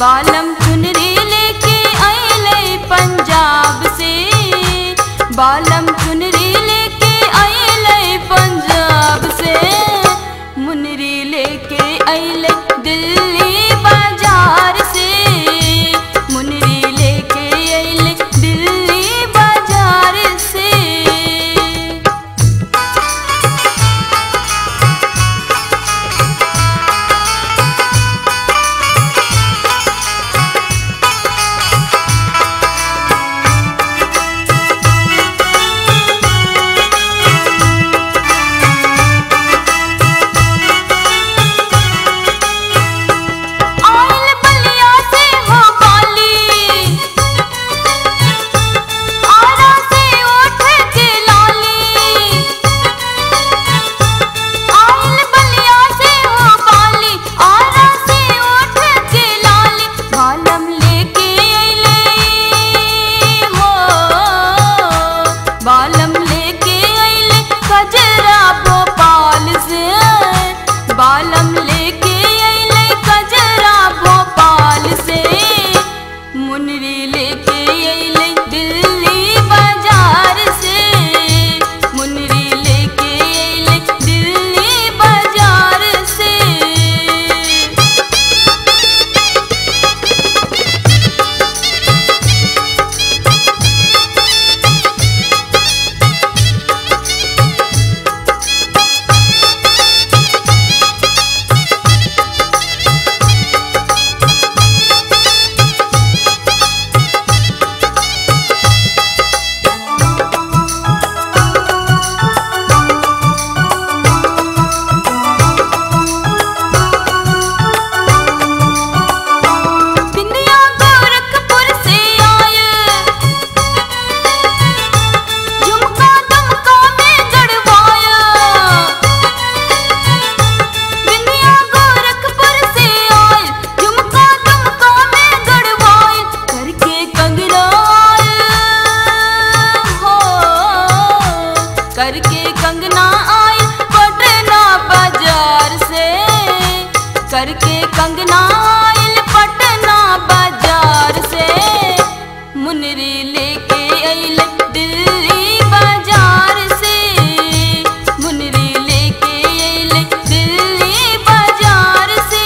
बालम चुनरी लेके आइले पंजाब से, बालम चुनरी लेके आइले पंजाब से, मुनरी लेके आइले दिल्ली बाजार से, मुनरी लेके आइले दिल्ली बाजार से। बालम लेके आइले कजरा भोपाल से, बालम लेके आइले कजरा भोपाल से, मुनरी लेके आइले दिल्ली बाजार से, मुनरी लेके आइले दिल्ली बाजार से। करके कंगना आए पटना बाजार से, करके कंगना आए पटना बाजार से, मुनरी लेके आइले दिल्ली बाजार से, मुनरी लेके आइले दिल्ली बाजार से।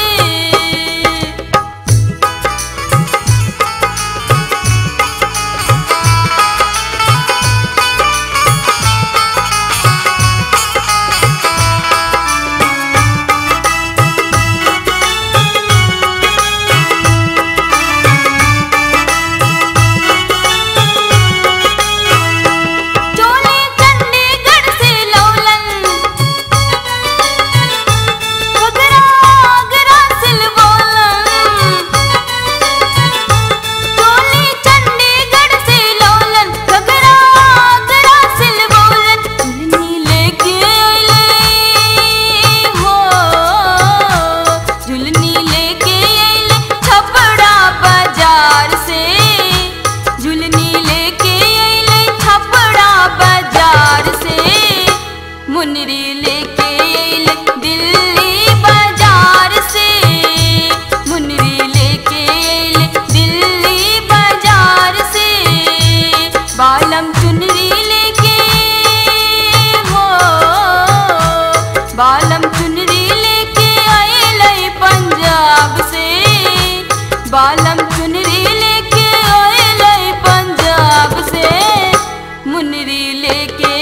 मुनरी लेके आइले दिल्ली बाजार से, मुनरी लेके आइले दिल्ली बाजार से, बालम चुनरी लेके हो, बालम चुनरी लेके आइले पंजाब से, बालम चुनरी लेके आइले पंजाब से, मुनरी लेके